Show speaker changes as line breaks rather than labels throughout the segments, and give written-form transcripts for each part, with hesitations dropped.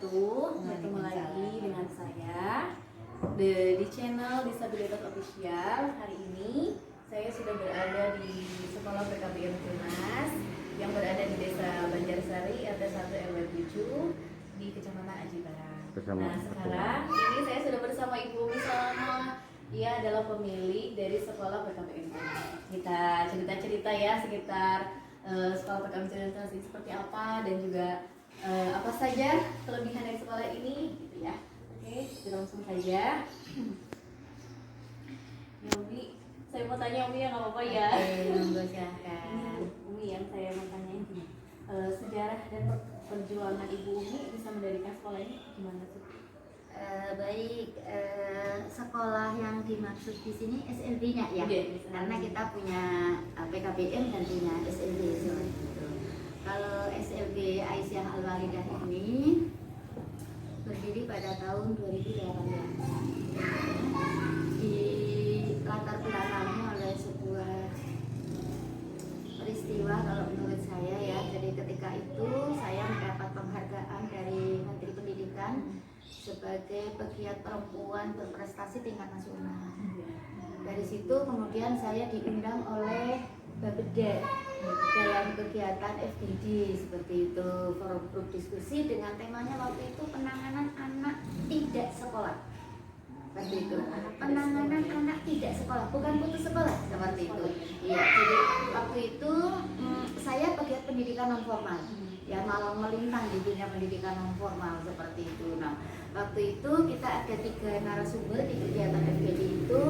wabarakatuh. Bertemu lagi dengan saya di channel Disabilitas Official. Hari ini saya sudah berada di Sekolah PKBM Tunas yang berada di Desa Banjarsari RT 1 RW 7 di Kecamatan Aji Barang. Nah, sekarang ini saya sudah bersama Ibu Umi Salma. Ia adalah pemilik dari Sekolah PKBM Tunas. Kita cerita-cerita ya sekitar sekolah PKBM Tunas ini seperti apa dan juga apa saja kelebihan dari sekolah ini gitu ya. Oke, kita langsung saja. Ya Umi, saya mau tanya Umi ya, nggak apa-apa ya? Silahkan. Umi, yang saya mau tanyain gini, sejarah dan perjuangan Ibu Umi bisa mendirikan sekolah ini gimana sih?
Sekolah yang dimaksud di sini SLB-nya ya, karena kita punya PKBM dan punya SLB seperti itu. Kalau SLB Aisyah Al-Walidah ini berdiri pada tahun 2018. Di latar belakangi oleh sebuah peristiwa kalau menurut saya ya. Jadi ketika itu saya mendapat penghargaan dari Menteri Pendidikan sebagai pegiat perempuan berprestasi tingkat nasional. Dari situ kemudian saya diundang oleh Bapeda dalam kegiatan FGD seperti itu, forum grup diskusi dengan temanya waktu itu penanganan anak tidak sekolah. Seperti itu, penanganan anak tidak sekolah, bukan putus sekolah seperti itu. Iya, jadi waktu itu saya pegiat pendidikan non formal. Ya, malah melintang di dunia pendidikan non formal seperti itu. Nah, waktu itu kita ada 3 narasumber di kegiatan FGD itu.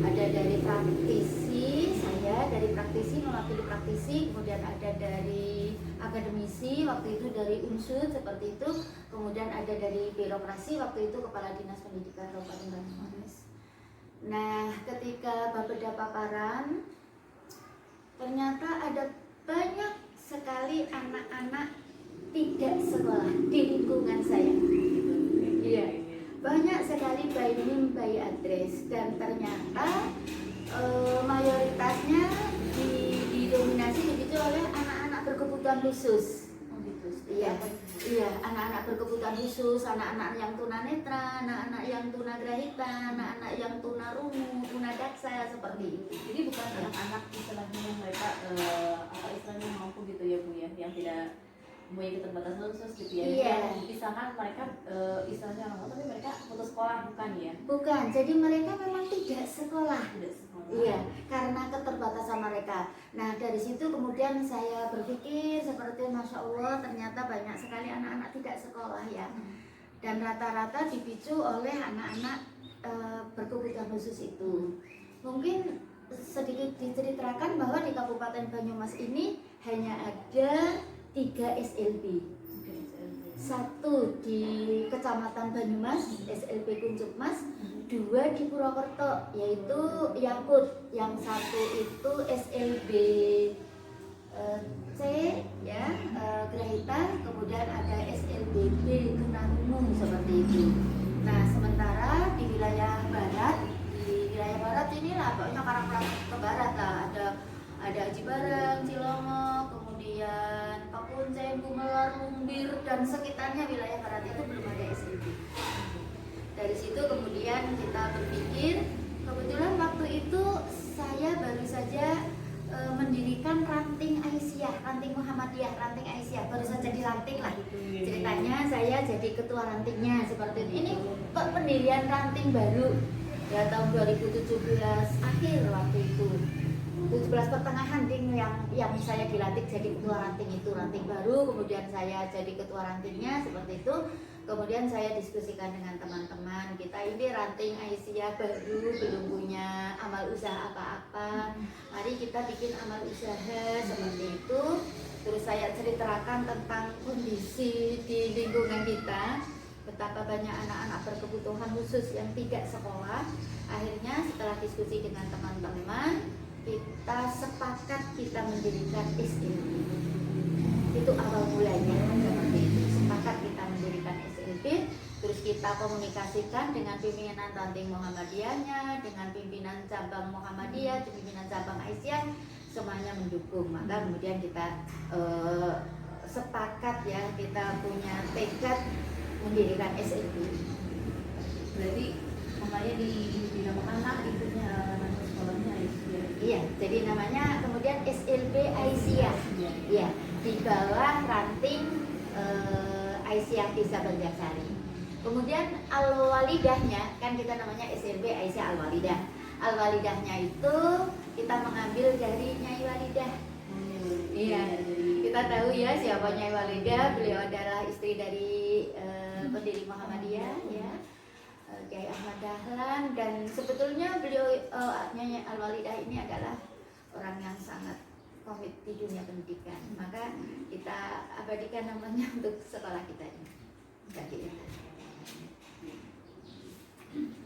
Ada dari praktisi, saya dari praktisi mewakili praktisi, kemudian ada dari akademisi, waktu itu dari unsur seperti itu, kemudian ada dari birokrasi, waktu itu Kepala Dinas Pendidikan Kabupaten Banyumas. Nah, ketika Bapeda paparan, ternyata ada banyak sekali anak-anak tidak sekolah di lingkungan saya. Iya, banyak sekali bayi mim, bayi adres, dan ternyata mayoritasnya didominasi begitu oleh anak-anak berkebutuhan khusus. Iya, anak-anak berkebutuhan khusus, anak-anak yang tunanetra, anak-anak yang tunagrahita, anak-anak yang tunarungu, tunadaksa seperti itu.
Jadi bukan anak-anak istilahnya yang mereka apa istilahnya mampu gitu ya Bu ya, yang tidak mempunyai keterbatasan khusus gitu ya.
Iya.
Misalkan mereka istilahnya orang tapi mereka putus sekolah bukan ya?
Bukan, jadi mereka memang tidak sekolah.
Tidak sekolah.
Iya, karena keterbatasan mereka. Nah, dari situ kemudian saya berpikir seperti Masya Allah, ternyata banyak sekali anak-anak tidak sekolah ya. Dan rata-rata dipicu oleh anak-anak berkebutuhan khusus itu. Mungkin sedikit diceritakan bahwa di Kabupaten Banyumas ini hanya ada 3 SLB. Satu di Kecamatan Banyumas, SLB Kuncupmas, 2 di Purwokerto, yaitu Yakut. Yang satu itu SLB C ya, Grahita, kemudian ada SLB B Tunarungu seperti itu. Nah, sementara di wilayah barat, inilah pokoknya karang ke barat lah, ada Aji Barang, Cilongo, kemudian Pakuncen, Gumelar, Mumbir, dan sekitarnya wilayah barat itu belum ada SLB. Dari situ kemudian kita berpikir, kebetulan waktu itu saya baru saja mendirikan ranting Aisyah, ranting Muhammadiyah, ranting Aisyah, baru saja dilantik lah. Ceritanya saya jadi ketua rantingnya seperti ini. Ini pendirian ranting baru ya tahun 2017 akhir waktu itu. 17 pertengahan yang saya dilantik jadi ketua ranting itu, ranting baru, kemudian saya jadi ketua rantingnya seperti itu. Kemudian saya diskusikan dengan teman-teman, kita ini ranting Aisyah baru, belum punya amal usaha apa-apa, mari kita bikin amal usaha seperti itu. Terus saya ceritakan tentang kondisi di lingkungan kita, betapa banyak anak-anak berkebutuhan khusus yang tidak sekolah. Akhirnya setelah diskusi dengan teman-teman, kita sepakat kita mendirikan SLB. Itu awal mulanya seperti itu. Sepakat kita mendirikan SLB, terus kita komunikasikan dengan pimpinan ranting Muhammadiyahnya, dengan pimpinan cabang Muhammadiyah, pimpinan cabang Aisyah, semuanya mendukung. Maka kemudian kita sepakat ya, kita punya tekad mendirikan SLB.
Berarti makanya dinamakan lah itunya nama sekolahnya Aisyah.
Iya, jadi namanya kemudian SLB Aisyah. Iya, di bawah ranting Aisyah Desa Banjarsari. Kemudian Al-Walidahnya, kan kita namanya SLB Aisyah Al-Walidah. Al-Walidahnya itu kita mengambil dari Nyai Walidah. Iya, kita tahu ya siapa Nyai Walidah. Beliau adalah istri dari pendiri Muhammadiyah, ya, Kiai Ahmad Dahlan. Dan sebetulnya beliau Nyai Al-Walidah ini adalah orang yang sangat komit di dunia pendidikan. Maka kita abadikan namanya untuk sekolah kita ini. Jadi,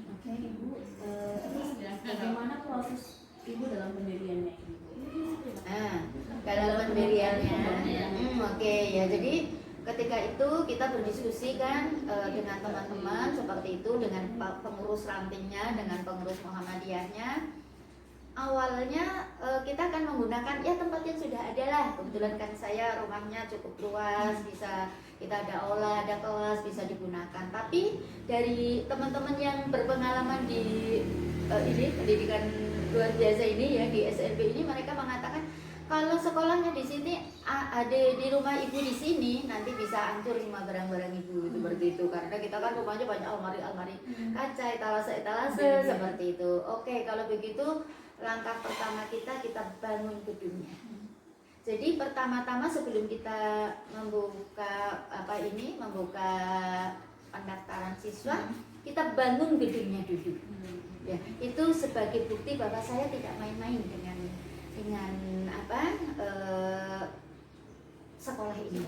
Oke Ibu, terus bagaimana proses Ibu dalam pendiriannya Ibu?
nah, dalam pendiriannya, oke ya. Jadi ketika itu kita berdiskusi kan dengan teman-teman seperti itu, dengan pengurus rantingnya, dengan pengurus Muhammadiyahnya. Awalnya kita akan menggunakan ya tempat yang sudah ada lah. Kebetulan kan saya rumahnya cukup luas, bisa kita ada aula, ada kelas, bisa digunakan. Tapi dari teman-teman yang berpengalaman di ini pendidikan luar biasa ini ya, di SLB ini, mereka mengatakan kalau sekolahnya di sini ada di rumah ibu di sini nanti bisa hancur semua barang-barang ibu, seperti itu. Karena kita kan rumahnya banyak almari-almari kaca, etalase-etalase seperti itu. Oke, kalau begitu langkah pertama kita bangun gedungnya. Jadi pertama-tama sebelum kita membuka membuka pendaftaran siswa, kita bangun gedungnya dulu. Ya, itu sebagai bukti bahwa saya tidak main-main dengan sekolah ini.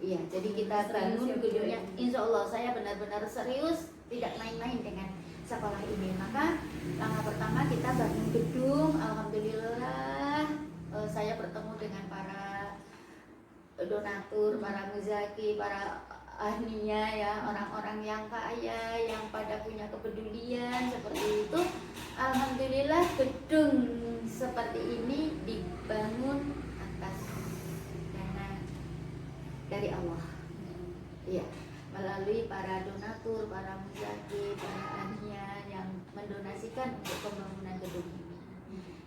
Iya, jadi kita bangun gedungnya. Insya Allah saya benar-benar serius, tidak main-main dengan sekolah ini. Maka langkah pertama kita bangun gedung. Alhamdulillah saya bertemu dengan para donatur, para muzaki, para ahlinya ya, orang-orang yang kaya, yang pada punya kepedulian seperti itu. Alhamdulillah gedung seperti ini dibangun atas dana dari Allah. Iya, melalui para donatur, para muzaki, para ahlinya yang mendonasikan untuk pembangunan gedung ini.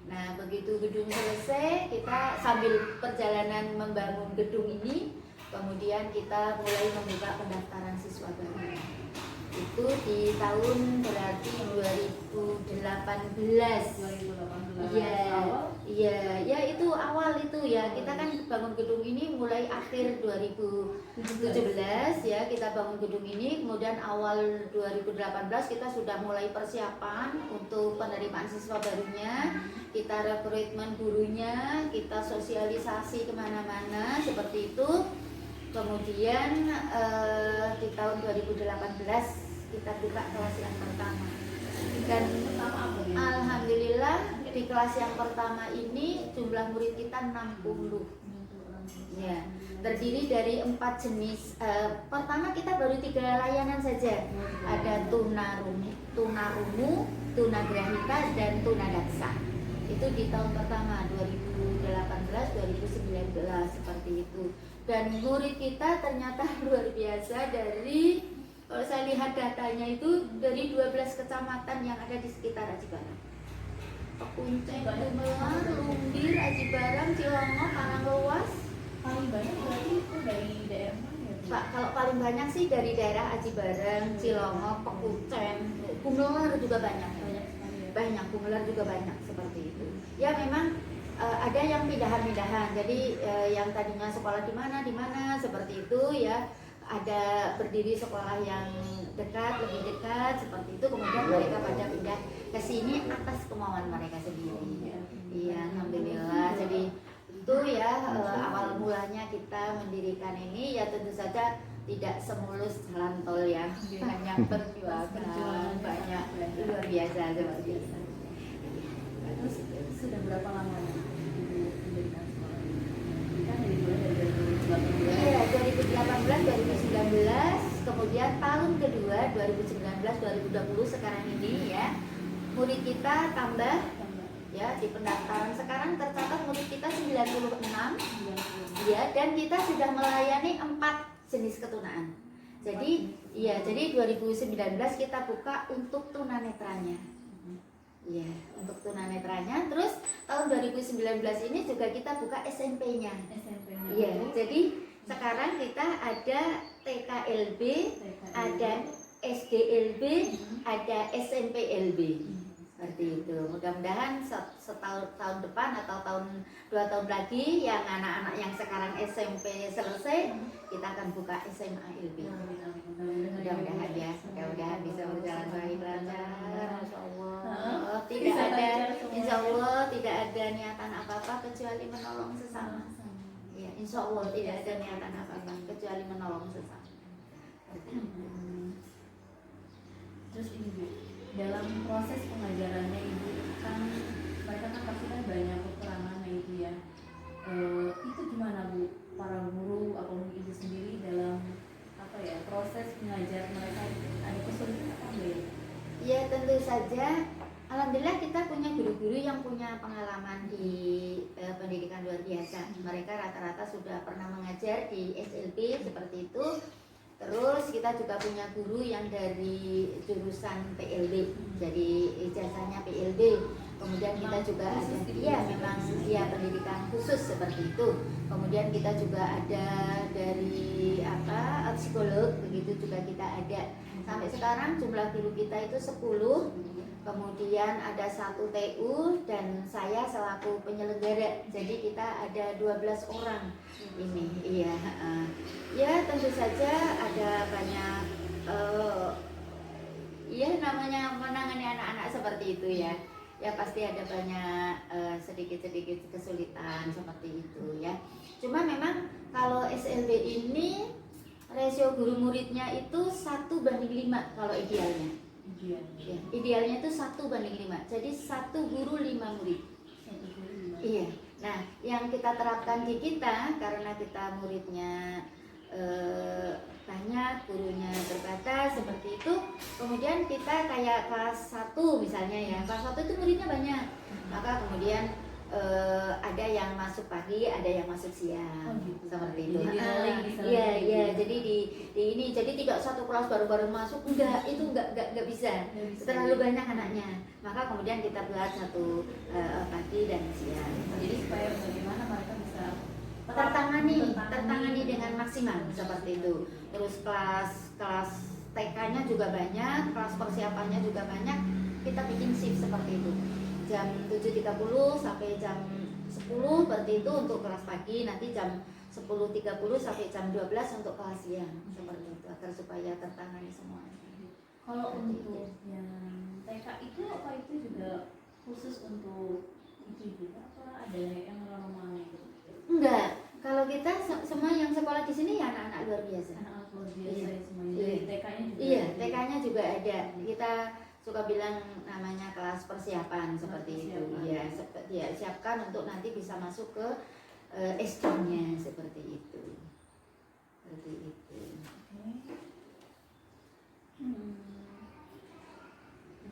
Nah, begitu gedung selesai, kita sambil perjalanan membangun gedung ini, kemudian kita mulai membuka pendaftaran siswa baru. Itu di tahun berarti 2018. Iya, itu awal itu ya. Kita kan bangun gedung ini mulai akhir 2017 ya. Kita bangun gedung ini, kemudian awal 2018 kita sudah mulai persiapan untuk penerimaan siswa barunya. Kita rekrutmen gurunya, kita sosialisasi kemana-mana seperti itu. Kemudian di tahun 2018 kita buka kelas yang pertama. Dan alhamdulillah di kelas yang pertama ini jumlah murid kita 60. Ya, terdiri dari 4 jenis. Pertama kita baru 3 layanan saja. Ada tunarungu, tunagrahita, dan tunadaksa. Itu di tahun pertama 2018, 2019 seperti itu. Dan murid kita ternyata luar biasa. Dari kalau saya lihat datanya itu dari 12 kecamatan yang ada di sekitar Aji Barang. Pekuncen, Gumelar, Lumbir, Aji Barang, Cilongok, Karanglewas.
Paling banyak berarti itu dari daerah mana ya?
Pak, kalau paling banyak sih dari daerah Aji Barang, Cilongok, Pekuncen, Gumelar juga banyak. Banyak, Gumelar juga banyak seperti itu. Ya memang ada yang pindahan-pindahan. Jadi yang tadinya sekolah di mana seperti itu ya. Ada berdiri sekolah yang dekat, lebih dekat seperti itu. Kemudian mereka pada pindah ke sini atas kemauan mereka sendiri. Iya, alhamdulillah. Jadi itu ya awal mulanya kita mendirikan ini ya, tentu saja tidak semulus jalan tol ya. Banyak perjuangan, banyak luar biasa seperti itu.
Terus sudah berapa lama Ibu mendirikan sekolah ini? Kan dimulai dari 2018.
Iya, 2018, 2019, kemudian tahun kedua 2019-2020 sekarang ini ya, murid kita tambah ya. Di pendaftaran sekarang tercatat murid kita 96 ya, dan kita sudah melayani 4 jenis ketunaan. Jadi iya, jadi 2019 kita buka untuk tunanetranya. Iya, untuk tunanetranya. Terus tahun 2019 ini juga kita buka SMP-nya.
SMP-nya.
Iya, jadi sekarang kita ada TKLB, ada SDLB, ada SMPLB. Seperti itu. Mudah-mudahan tahun depan atau dua tahun lagi yang anak-anak yang sekarang SMP selesai, kita akan buka SMALB. Mudah-mudahan ya, mudah-mudahan bisa berjalan baik lancar. Insya Allah tidak ada, Insya Allah tidak ada niatan apa-apa kecuali menolong sesama. Ya, Insya Allah tidak ada niatan apa-apa kecuali menolong sesama.
Terus ini Bu, dalam proses pengajarannya Ibu kan mereka kan pasti kan banyak kekurangannya Ibu ya. Itu gimana Bu, para guru atau Ibu sendiri dalam apa ya proses mengajar mereka, ada kesulitan apa enggak ya?
Ya tentu saja. Alhamdulillah kita punya guru-guru yang punya pengalaman di pendidikan luar biasa. Mereka rata-rata sudah pernah mengajar di SLB seperti itu. Terus kita juga punya guru yang dari jurusan PLB, jadi ijazahnya PLB. Kemudian kita juga ada, iya memang dia pendidikan khusus seperti itu. Kemudian kita juga ada dari psikolog, begitu juga kita ada. Sampai sekarang jumlah guru kita itu 10. Kemudian ada 1 TU dan saya selaku penyelenggara. Jadi kita ada 12 orang ini. Iya, ya tentu saja ada banyak ya namanya menangani anak-anak seperti itu ya. Ya pasti ada banyak sedikit-sedikit kesulitan seperti itu ya. Cuma memang kalau SLB ini rasio guru muridnya itu 1:5 kalau idealnya. Ya, idealnya itu 1:5. Jadi 1 guru 5 murid. Iya. Nah, yang kita terapkan di kita karena kita muridnya banyak, gurunya terbatas seperti itu. Kemudian kita kayak kelas 1 misalnya ya. Kelas 1 itu muridnya banyak. Maka kemudian ada yang masuk pagi, ada yang masuk siang, seperti itu. Iya, iya. Jadi di ini, jadi tidak satu kelas baru-baru masuk, enggak, itu enggak bisa. Terlalu banyak anaknya. Maka kemudian kita buat satu pagi dan siang.
Jadi supaya bagaimana mereka bisa
tertangani dengan maksimal seperti itu. Terus kelas TK-nya juga banyak, kelas persiapannya juga banyak. Kita bikin shift seperti itu. Jam 7.30 sampai jam 10 seperti itu untuk kelas pagi, nanti jam 10.30 sampai jam 12 untuk kelas siang seperti itu agar supaya tertangani semuanya.
Kalau untuk yang TK itu apa itu juga khusus untuk itu juga apa ada yang normal gitu?
Enggak, kalau kita semua yang sekolah di sini ya anak-anak luar biasa.
Anak luar biasa
Iya.
ya semuanya.
Iya.
TK-nya juga.
Iya, TK-nya juga ada. Kita suka bilang namanya kelas persiapan seperti itu. Iya, ya, siapkan untuk nanti bisa masuk ke SD-nya seperti itu. Seperti itu.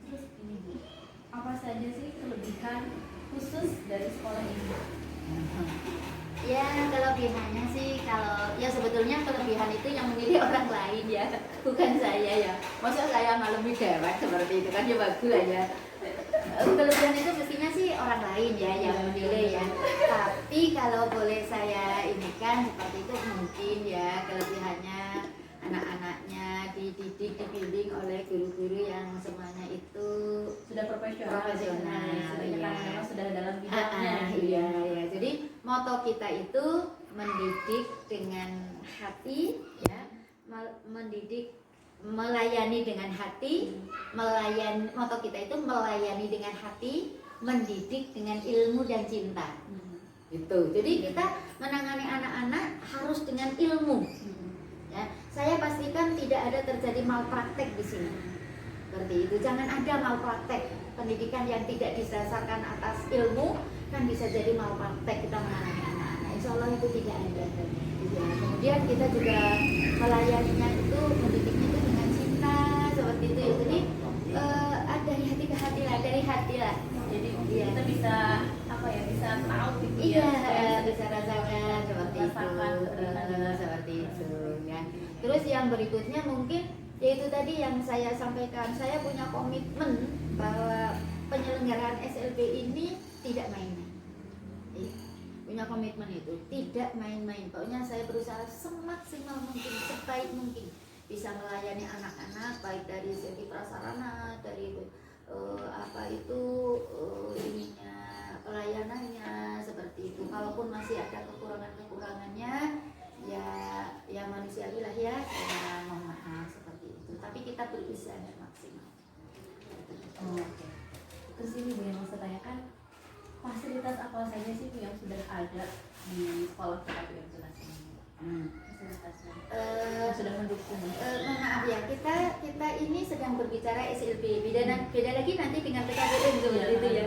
Terus ini Bu, apa saja sih kelebihan khusus dari sekolah ini?
Ya kelebihannya sih kalau ya sebetulnya kelebihan itu yang memilih orang lain ya, bukan saya ya. Masa saya ngalami dewek seperti itu kan ya bagus lah ya. Kelebihan itu mestinya sih orang lain ya yang menilai ya. Tapi kalau boleh saya ini kan seperti itu mungkin ya kelebihannya anak-anaknya dididik, dibimbing oleh guru-guru yang semuanya itu
Sudah profesional,
iya.
Sudah dalam bidangnya.
Iya, ya. Jadi moto kita itu mendidik dengan hati, ya, mendidik, melayani dengan hati, moto kita itu melayani dengan hati, mendidik dengan ilmu dan cinta. Itu. Jadi kita menangani anak-anak harus dengan ilmu. Ya, saya pastikan tidak ada terjadi malpraktek di sini. Seperti itu. Jangan ada malpraktek. Pendidikan yang tidak didasarkan atas ilmu kan bisa jadi malpraktek kita menangani anak-anak. Insya Allah itu tidak ada. Ya, kemudian kita juga melayaninya itu, mendidiknya itu dengan cinta seperti itu. Ya. Jadi dari hati ke hati lah, dari hati lah.
Jadi
Iya.
kita bisa apa ya, bisa tahu gitu
Iya,
ya.
bisa rasakan seperti itu.
Rasakan,
Seperti itu ya. Terus yang berikutnya tadi yang saya sampaikan, saya punya komitmen bahwa penyelenggaraan SLB ini tidak main-main. Iya, punya komitmen itu tidak main-main. Pokoknya saya berusaha semaksimal mungkin, sebaik mungkin bisa melayani anak-anak baik dari segi prasarana, dari ininya, pelayanannya seperti itu. Kalaupun masih ada kekurangannya, ya manusiawi lah ya, saya mohon maaf seperti itu. Tapi kita berusaha maksimal.
Oke. Terus ini Bu yang mau saya tanyakan, fasilitas apa saja sih Bu yang sudah ada di sekolah PKBM Tunas ini? Fasilitasnya yang sudah mendukung.
Maaf ya, kita ini sedang berbicara SLB. Beda lagi nanti dengan PKBM gitu ya.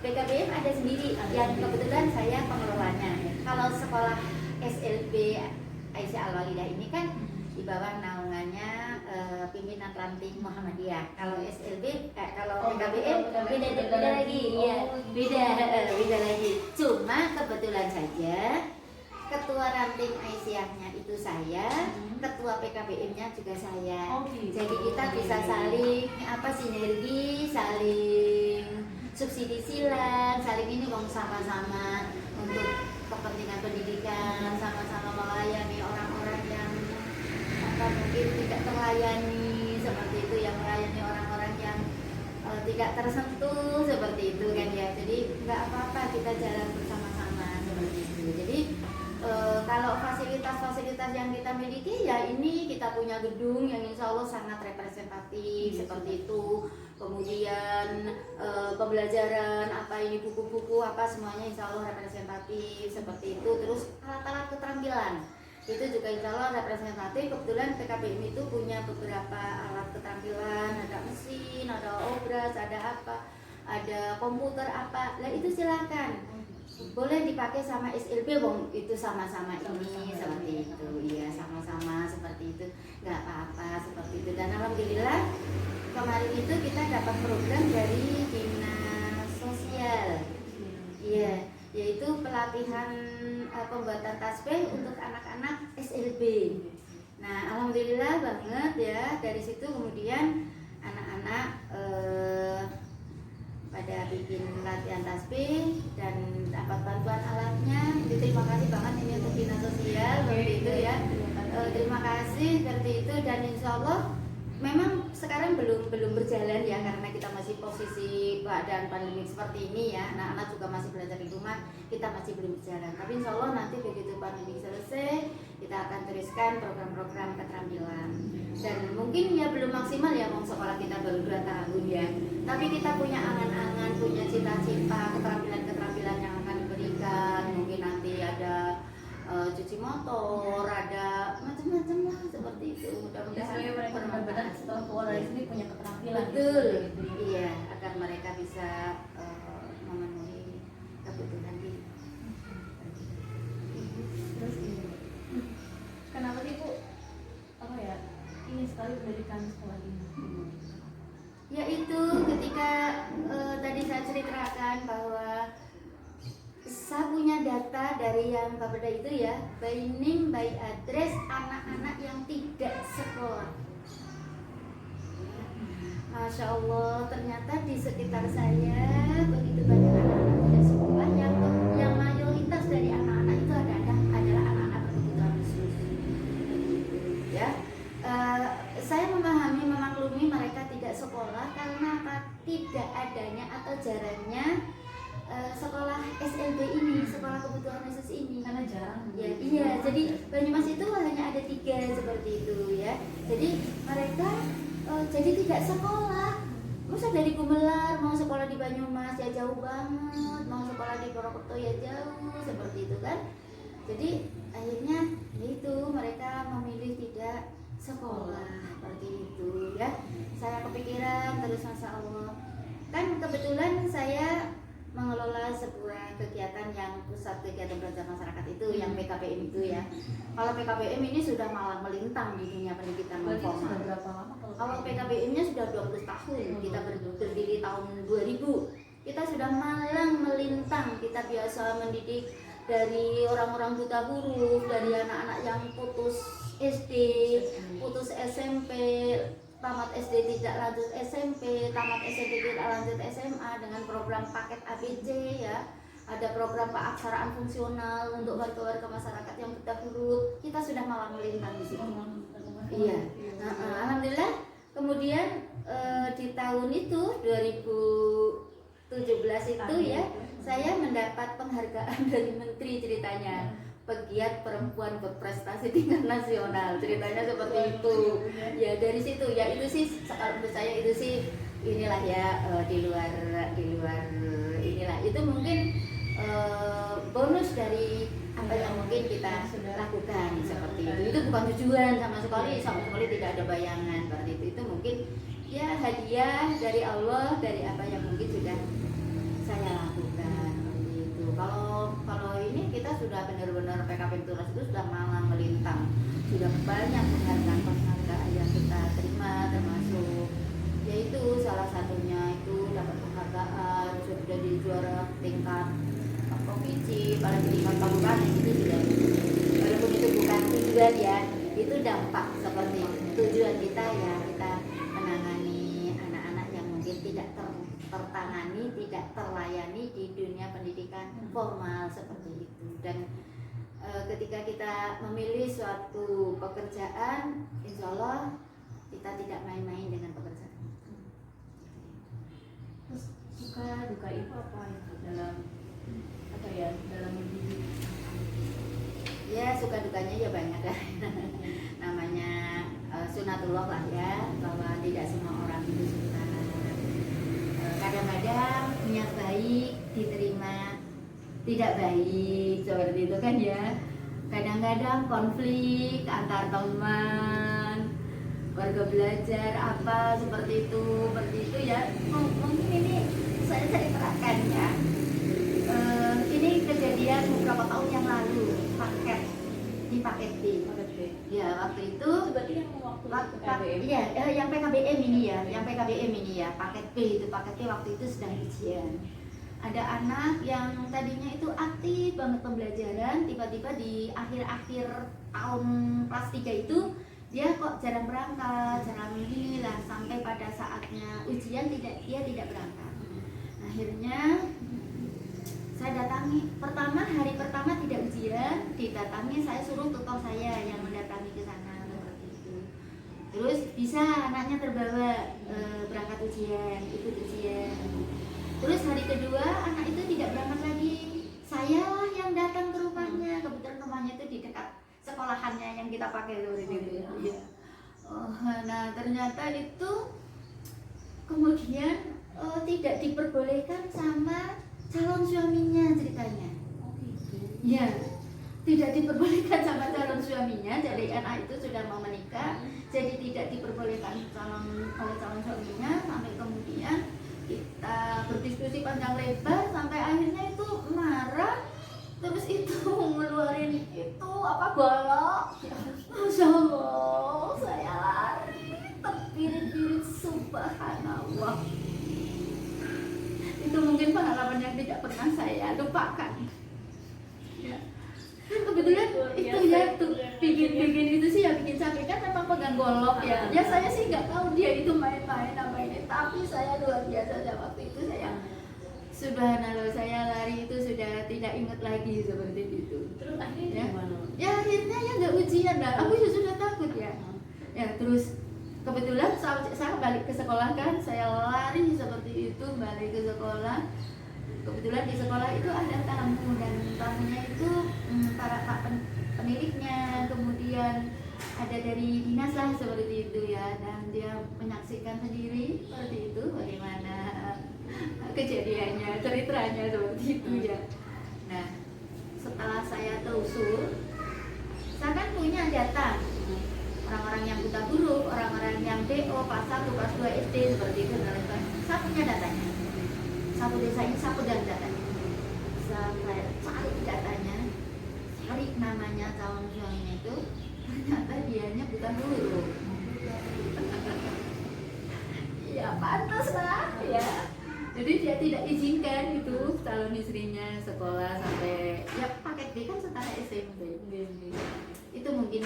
PKBM ada sendiri yang kebetulan saya pengelolanya. Kalau sekolah SLB Aisyah Al-Walidah ini kan di bawah naungannya pimpinan ranting Muhammadiyah. Kalau SLB, kalau PKBM beda lagi, ya beda lagi. Cuma kebetulan saja ketua ranting Aisyahnya itu saya, ketua PKBM-nya juga saya. Jadi kita bisa saling sinergi, saling subsidi silang, saling ini sama-sama untuk kepentingan pendidikan, sama-sama melayani orang-orang yang mungkin tidak terlayani seperti itu, yang melayani orang-orang yang tidak tersentuh seperti itu kan ya. Jadi nggak apa-apa, kita jalan bersama-sama seperti itu. Jadi kalau fasilitas-fasilitas yang kita miliki ya ini kita punya gedung yang insya Allah sangat representatif seperti itu. Kemudian pembelajaran ini buku-buku semuanya insya Allah representatif seperti itu. Terus alat-alat keterampilan itu juga insya Allah representatif. Kebetulan PKBM itu punya beberapa alat keterampilan, ada mesin, ada obras, ada komputer Nah itu silakan boleh dipakai sama SLB, itu sama-sama ini seperti itu, iya sama-sama seperti itu, nggak apa-apa seperti itu. Dan alhamdulillah kemarin itu kita dapat program dari dinas sosial, iya, yaitu pelatihan pembuatan tasbih untuk anak-anak SLB. Nah alhamdulillah banget ya, dari situ kemudian anak-anak pada bikin latihan tasbih dan dapat bantuan alatnya. Terima kasih banget ini untuk dinas sosial seperti itu ya. Terima kasih seperti itu, dan insya Allah memang sekarang belum berjalan ya, karena kita masih posisi keadaan pandemi seperti ini ya. Anak-anak juga masih belajar di rumah, kita masih belum berjalan. Tapi insya Allah nanti begitu pandemi selesai, kita akan teruskan program-program keterampilan. Dan mungkin ya belum maksimal ya, mau sekolah kita baru 2 tahun ya. Tapi kita punya angan-angan, punya cita-cita keterampilan-keterampilan yang akan diberikan. Mungkin nanti ada cuci motor, ada macam-macam lah seperti itu. Mudah-mudahan
mereka benar-benar setelah keluar dari sini punya keterampilan.
Betul, iya, agar mereka bisa memenuhi kebutuhan diri.
Terus ini, kenapa sih Bu ingin sekali mendirikan sekolah ini?
Yaitu ketika tadi saya ceritakan bahwa saya punya data dari yang Bapeda itu ya, by name, by address anak-anak yang tidak sekolah. Masya Allah, ternyata di sekitar saya begitu banyak anak-anak tidak sekolah, yang mayoritas dari anak-anak itu adalah anak-anak berkebutuhan khusus. Ya, saya memahami, memaklumi mereka tidak sekolah karena tidak adanya atau jarangnya sekolah SLB ini, sekolah kebutuhan khusus ini,
karena jarang
ya. Iya, jadi Banyumas itu hanya ada 3 seperti itu ya. Jadi mereka jadi tidak sekolah. Masa dari Gumelar mau sekolah di Banyumas ya jauh banget, mau sekolah di Purwokerto ya jauh seperti itu kan. Jadi akhirnya itu mereka memilih tidak sekolah seperti itu ya. Saya kepikiran terus, Masya Allah, kan kebetulan saya mengelola sebuah kegiatan yang pusat kegiatan belajar masyarakat itu, yang PKBM itu ya. Kalau PKBM ini sudah malah melintang di dunia pendidikan non formal.
Sudah berapa lama
kalau PKBM-nya sudah 20 tahun, kita berdiri tahun 2000. Kita sudah malang melintang, kita biasa mendidik dari orang-orang buta huruf, dari anak-anak yang putus SD, putus SMP, tamat SD tidak lanjut SMP, tamat SMP tidak lanjut SMA dengan program paket ABC ya. Ada program keaksaraan fungsional untuk warga-warga masyarakat yang buta huruf. Kita sudah malang melintang di situ. Iya. Alhamdulillah. Kemudian di tahun itu 2017 itu ya, saya mendapat penghargaan dari menteri ceritanya. Pegiat perempuan berprestasi tingkat nasional, ceritanya seperti itu. Ya dari situ ya, itu sih kalau menurut saya itu sih inilah ya, di luar inilah itu mungkin bonus dari apa yang mungkin kita lakukan seperti itu. Itu bukan tujuan sama sekali tidak ada bayangan seperti itu. Itu mungkin ya hadiah dari Allah, dari apa yang mungkin sudah saya lakukan itu. Kalau ini kita sudah benar-benar PKP Tunas itu sudah malang melintang, sudah banyak penghargaan yang kita terima, termasuk yaitu salah satunya itu dapat penghargaan sudah di juara tingkat provinsi, pada tingkat kabupaten itu sudah, walaupun itu bukan tujuan ya, itu dampak seperti tujuan kita ya, kita menangani anak-anak yang mungkin tidak tertangani, tidak terlayani di dunia pendidikan formal seperti itu. Dan ketika kita memilih suatu pekerjaan, insya Allah kita tidak main-main dengan pekerjaan itu.
Terus suka duka ibu apa itu dalam apa ya, dalam mendidik?
Ya suka dukanya ya banyak lah. Namanya sunatullah lah ya, bahwa tidak semua orang itu suka. Kadang-kadang niat baik diterima tidak baik seperti itu kan ya. Kadang-kadang konflik antar teman, warga belajar apa seperti itu ya. Mungkin ini saya ceritakan ya. Ini kejadian beberapa tahun yang lalu, di paket B. Ya waktu itu
berarti yang waktu PKBM.
Iya, yang PKBM ini ya, paket B itu, paket B waktu itu sedang ujian. Ada anak yang tadinya itu aktif banget pembelajaran, tiba-tiba di akhir-akhir tahun kelas 3 itu dia kok jarang berangkat, jarang ini lah, sampai pada saatnya ujian dia tidak berangkat. Akhirnya saya datangi, hari pertama tidak ujian, didatangi, saya suruh tutor saya yang mendatangi ke sana seperti itu. Terus bisa anaknya terbawa berangkat ujian, ikut ujian. Terus hari kedua anak itu tidak berangkat lagi, saya lah yang datang ke rumahnya. Kebetulan rumahnya itu di dekat sekolahannya yang kita pakai seperti itu. Ya. Nah ternyata itu kemudian tidak diperbolehkan sama calon suaminya ceritanya. Ya, tidak diperbolehkan sama calon suaminya. Jadi anak itu sudah mau menikah, jadi tidak diperbolehkan oleh calon suaminya. Sampai kemudian kita berdiskusi panjang lebar sampai akhirnya itu marah. Terus itu ngeluarin itu apa, golok. Masya Allah, saya lari terpirit-pirit, subhanallah. Itu mungkin pengalaman yang tidak pernah saya lupakan. Ya. Kebetulan itu ya tuh bikin itu sih ya bikin sakit kan, memang pegang golok ya. Ya saya sih nggak tahu dia itu main-main apa ini, tapi saya luar biasa waktu itu saya subhanallah, saya lari itu sudah tidak ingat lagi seperti itu.
Terus akhirnya
ya.
gimana?
Ya akhirnya ya nggak ujian dah. Aku sudah takut ya. Ya terus kebetulan saya balik ke sekolah kan, saya lari seperti itu balik ke sekolah. Kebetulan di sekolah itu ada tamu, dan tamunya itu para pak peniliknya, kemudian ada dari dinas lah seperti itu ya, dan dia menyaksikan sendiri seperti itu bagaimana kejadiannya, ceritanya seperti itu ya. Nah setelah saya telusur, saya kan punya data orang-orang yang buta huruf, orang-orang yang DO, kelas 1, kelas 2 SD seperti itu, saya punya datanya. Satu desa ini saya pegang datanya. Saya cari datanya, cari namanya calon suaminya itu, ternyata dianya buta huruf. Ya pantas lah ya. Jadi dia tidak izinkan itu calon istrinya sekolah sampai ya paket B kan setara SMP. Itu mungkin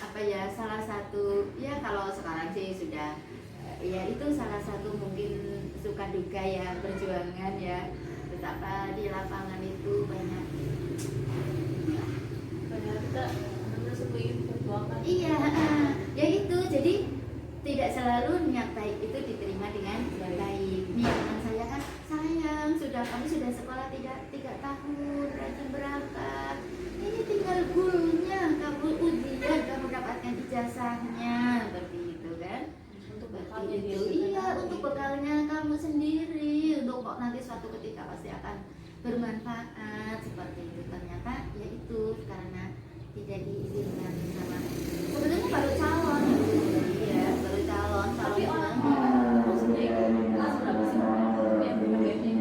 apa ya, salah satu ya, kalau sekarang sih sudah itu salah satu mungkin suka duka ya perjuangan ya, betapa di lapangan itu banyak
kita benar-benar perjuangan.
Iya, ya itu jadi tidak selalu niat baik itu diterima dengan baik. Niatan saya kan sayang, kamu sudah sekolah 3 tahun, rajin berangkat. Ini tinggal goalnya, kamu ujian, kamu dapatkan ijazahnya, seperti itu kan?
Untuk bekalnya
Itu
dia.
iya, untuk bekalnya kamu sendiri, untuk kok nanti suatu ketika pasti akan bermanfaat seperti itu. Ternyata ya itu karena tidak diizinkan sama sebetulnya baru calon ya, baru calon
Tapi
calon
orang maksudnya kelas berapa sih yang paketnya?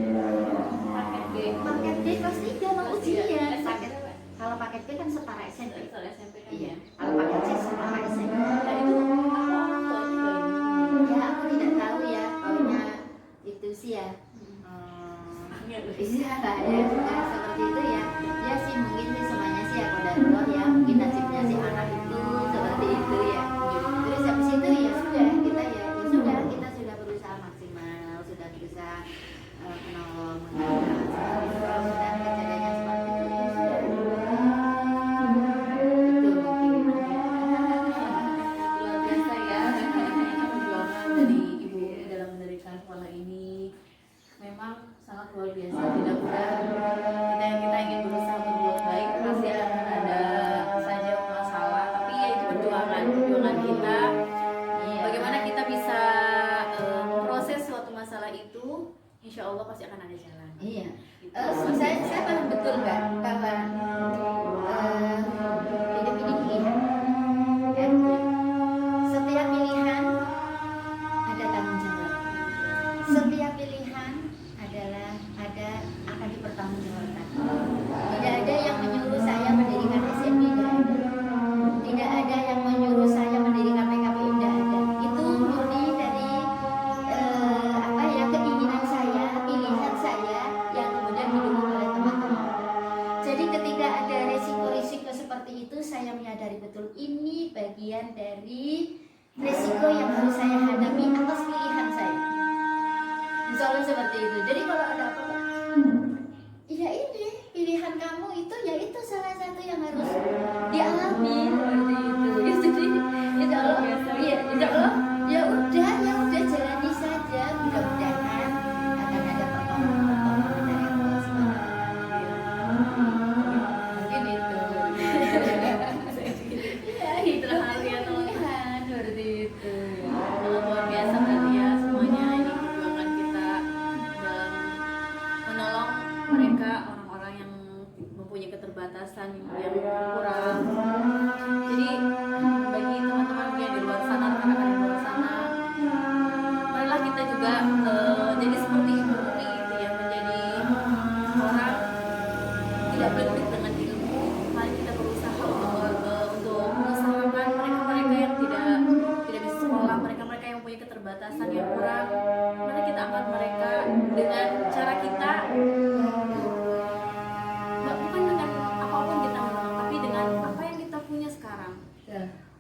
Paket
paket
B.
D kelas 3 mau ujian
Iya,
paket. Kalau paket B kan setara SMP.
Soal SMP kan
Iya,
ya.
kalau paket C setara SMP.
Nah itu apa orang tua itu
Ya aku tidak tahu ya, pokoknya itu sih ya. Iya lah ya, nah, seperti itu ya. Ya sih mungkin sih semuanya sih ya qadarullah ya, mungkin nasibnya si anak itu seperti itu ya. Terus habis itu ya sudah kita sudah berusaha maksimal, sudah berusaha menolong seperti itu. Dan kejadiannya seperti itu ya sudah. Itu mungkin.
luar biasa ya perjuangan dari ibu dalam mendirikan sekolah ini memang sangat luar biasa, tidak mudah. Kita ingin berusaha berbuat baik, pasti akan ada saja masalah, tapi ya itu perjuangan kita. Bagaimana kita bisa memproses suatu masalah itu, insya Allah pasti akan ada jalan.
Iya. Saya paham betul Mbak bahwa hidup ini pilihan. Ya. Setiap pilihan ada tanggung jawab. Setiap pilihan akan dipertanggungjawabkan. Tidak ada yang menyuruh saya mendirikan SMB, tidak ada yang menyuruh saya mendirikan PKPI, tidak ada. Itu murni dari keinginan saya, pilihan saya yang kemudian didukung oleh teman-teman. Jadi ketika ada resiko-resiko seperti itu, saya menyadari betul ini bagian dari resiko yang harus saya hadapi atas pilihan saya. Insya Allah seperti itu. Jadi kalau ada apa-apa, ya ini pilihan kamu itu, ya itu salah satu yang harus dialami seperti itu. Ya, jadi insya Allah, ya insya Allah, ya udah jalani saja. Mudah-mudahan akan ada pertolongan dari Allah SWT. Mungkin itu.
Ya itu hal yang
Pilihan seperti itu.
luar biasa berarti ya semuanya ini perjuangan kita dalam menolong mereka orang-orang yang mempunyai keterbatasan yang kurang. Jadi bagi teman-teman yang di luar sana, rekan-rekan di luar sana, marilah kita juga jadi seperti Ibu Umi gitu ya, menjadi orang tidak berkutik dengan ilmu. Mari kita berusaha untuk mengusahakan mereka-mereka yang tidak bisa sekolah, mereka-mereka yang punya keterbatasan yang kurang. Mari kita angkat mereka dengan cara kita, bukan dengan apapun kita menolong, tapi dengan apa yang kita punya sekarang.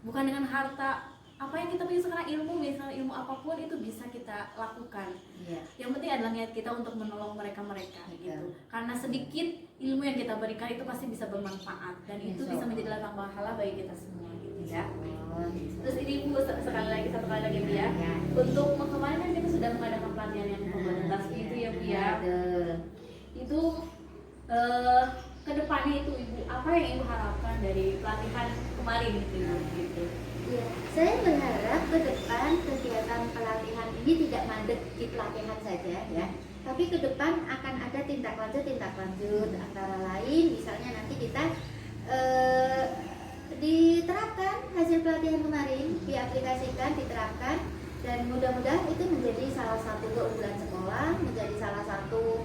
Bukan dengan harta. Apa yang kita punya sekarang, ilmu, misalnya ilmu apapun itu bisa kita lakukan.
Iya.
Yang penting adalah niat kita untuk menolong mereka-mereka gitu.
Betul.
Karena sedikit ilmu yang kita berikan itu pasti bisa bermanfaat dan itu bisa menjadi ladang pahala bagi kita semua gitu ya. Terus ini Bu, satu kali lagi Bu ya.
Ya.
Untuk kemarin kan kita sudah mengadakan pelatihan yang komunitas itu ya Bu ya.
Betul.
Itu kedepannya itu Ibu, apa yang Ibu harapkan dari pelatihan kemarin gitu?
Ya, saya berharap ke depan kegiatan pelatihan ini tidak mandek di pelatihan saja ya, tapi ke depan akan ada tindak lanjut antara lain misalnya nanti kita diterapkan hasil pelatihan kemarin, diaplikasikan, diterapkan, dan mudah-mudahan itu menjadi salah satu keunggulan sekolah, menjadi salah satu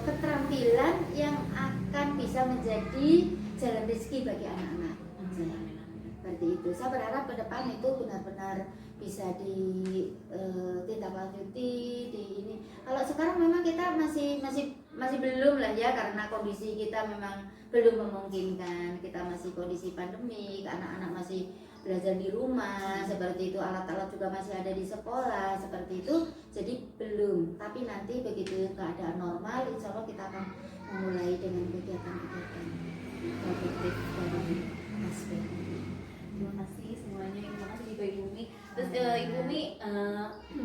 keterampilan yang akan bisa menjadi jalan rezeki bagi anak-anak. Seperti itu. Saya berharap ke depan itu benar-benar bisa ditindaklanjuti di ini. Kalau sekarang memang kita masih belum lah ya, karena kondisi kita memang belum memungkinkan. Kita masih kondisi pandemi, anak-anak masih belajar di rumah seperti itu, alat-alat juga masih ada di sekolah seperti itu, jadi belum. Tapi nanti begitu keadaan normal, insya Allah kita akan memulai dengan kegiatan-kegiatan produktif dari aspek.
Terima kasih semuanya, terima kasih juga Ibu Umi. Terus Ibu Umi,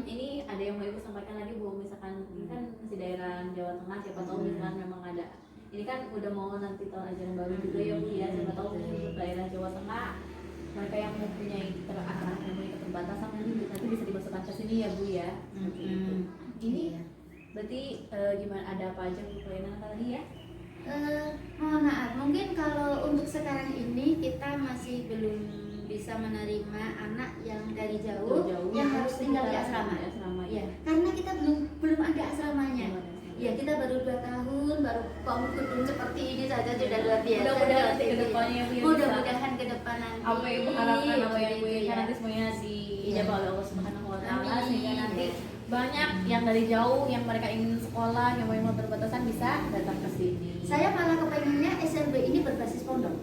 ini ada yang mau Ibu sampaikan lagi Bu, misalkan ini kan masih daerah Jawa Tengah, siapa tahu misalkan memang ada. Ini kan udah mau nanti tahun ajaran baru juga ya Bu ya, siapa tahu untuk daerah Jawa Tengah mereka yang mempunyai anak-anak yang mempunyai keterbatasan nanti bisa dimasukkan ke sini ya Bu ya. Seperti itu. Ini berarti gimana, ada apa aja Bu pelayanan tadi ya?
Mohon maaf, mungkin kalau untuk sekarang ini kita masih belum bisa menerima anak yang dari jauh, yang harus tinggal di asrama. Ya, karena kita belum ada asramanya. Ya, kita baru 2 tahun, baru bangun gedung seperti ini saja sudah luar biasa.
Mudah-mudahan nanti ke depannya Bu,
mudah-mudahan ke depan nanti.
Apa yang Ibu harapkan, apa yang Ibu inginkan
ya.
nanti semuanya diijabah oleh Allah Subhanahu wa taala, sehingga nanti
Amin.
banyak yang dari jauh yang mereka ingin sekolah, yang memang berbatasan bisa datang ke sini.
Saya malah kepengennya SLB ini berbasis pondok.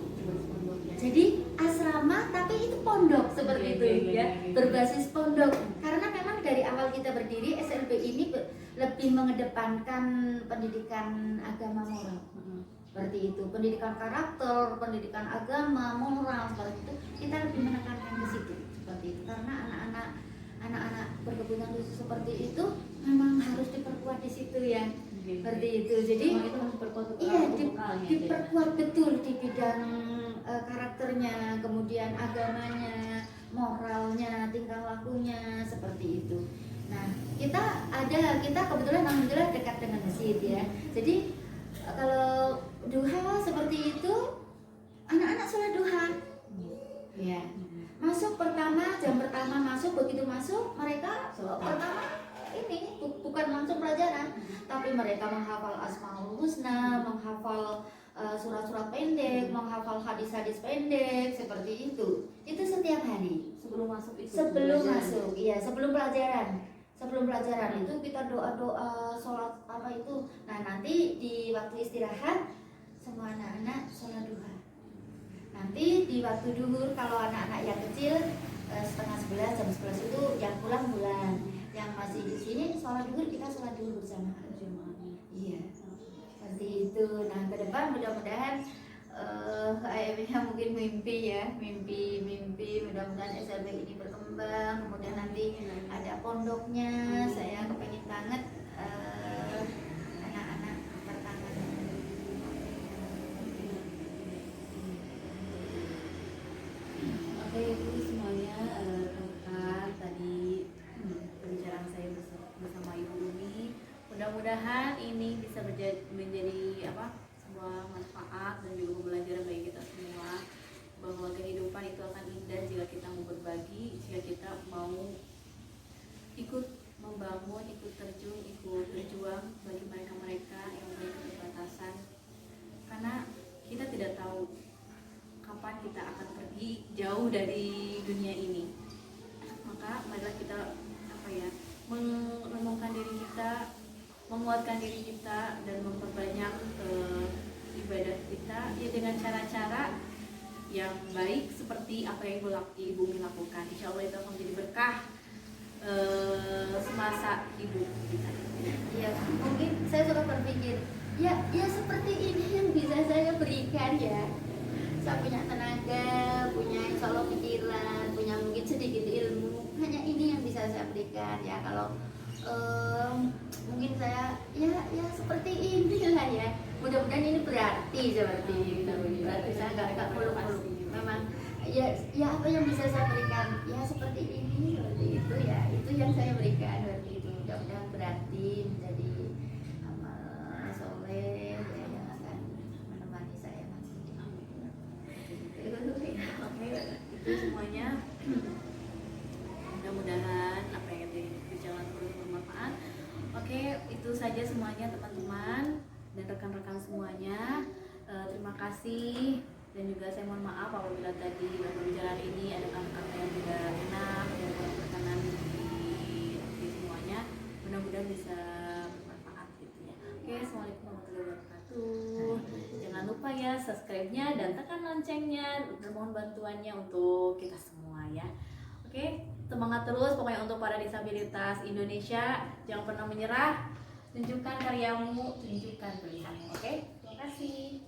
Jadi asrama tapi itu pondok seperti itu ya, berbasis pondok. Karena memang dari awal kita berdiri SLB ini lebih mengedepankan pendidikan agama moral. Seperti itu, pendidikan karakter, pendidikan agama, moral seperti itu, kita lebih menekankan ke situ seperti itu. Karena anak-anak berkebutuhan khusus seperti itu memang harus diperkuat di situ ya. Seperti itu. Jadi
itu harus diperkuat,
iya, diperkuat betul di bidang karakternya, kemudian agamanya, moralnya, tingkah lakunya seperti itu. Nah, kita kebetulan alhamdulillah dekat dengan masjid ya. Jadi kalau duha seperti itu, anak-anak sholat duha. Ya. Masuk jam pertama masuk, begitu masuk mereka pertama ini bukan langsung pelajaran, tapi mereka menghafal Asmaul Husna, menghafal surat-surat pendek, menghafal hadis-hadis pendek seperti itu. Itu setiap hari.
sebelum masuk itu.
Sebelum masuk, iya, sebelum pelajaran. Sebelum pelajaran itu kita doa-doa, sholat apa itu. Nah, nanti di waktu istirahat semua anak-anak sholat duha. Nanti di waktu duhur kalau anak-anak yang kecil setengah 11, jam 11 itu yang pulang, yang masih di sini sholat duhur, kita sholat duhur bersama. Iya, seperti itu. Nah, ke depan mudah-mudahan kayaknya mungkin mimpi mudah-mudahan SLB ini berkembang, kemudian nanti ada pondoknya. Saya kepengen banget anak-anak pertama.
Oke Ibu semuanya, rekan tadi pembicaraan saya bersama Ibu Umi. Mudah-mudahan ini bisa menjadi sebuah manfaat dan juga pembelajaran bagi kita semua, bahwa kehidupan itu akan indah jika kita mau berbagi, jika kita mau ikut membangun, ikut terjun, ikut berjuang bagi mereka-mereka yang memiliki keterbatasan. Karena kita tidak tahu kapan kita akan pergi jauh dari dunia ini. Maka marilah kita menemukan diri kita, menguatkan diri kita, dan memperbanyak ibadah kita ya dengan cara-cara yang baik seperti apa yang Ibu Umi lakukan. Insya Allah itu akan menjadi berkah semasa hidup kita.
Ya, mungkin saya suka berpikir, ya seperti ini yang bisa saya berikan ya. Saya punya tenaga, punya insya Allah pikiran, punya mungkin sedikit ilmu, hanya ini yang bisa saya berikan ya. Kalau mungkin saya ya seperti inilah ya. Mudah-mudahan ini berarti seperti itu. Berarti saya nggak muluk-muluk. Memang ya apa yang bisa saya berikan ya seperti ini, seperti itu ya. Itu yang saya berikan seperti itu. Mudah-mudahan berarti menjadi amal soleh ya, yang akan menemani saya nanti.
Oke, itu semuanya. Mudah-mudahan apa yang berjalan terus bermanfaat. Oke, itu saja semuanya teman-teman dan rekan-rekan semuanya. Terima kasih, dan juga saya mohon maaf apabila tadi dalam pembicaraan ini ada kata-kata yang tidak enak dan berkenan di semuanya. Mudah-mudahan bisa bermanfaat gitu ya. Oke, assalamualaikum warahmatullahi wabarakatuh. Jangan lupa ya subscribe-nya dan tekan loncengnya, dan mohon bantuannya untuk kita semua. ya. Oke, semangat terus pokoknya untuk para disabilitas Indonesia, jangan pernah menyerah, tunjukkan karyamu, tunjukkan tulisanmu. Oke, terima kasih.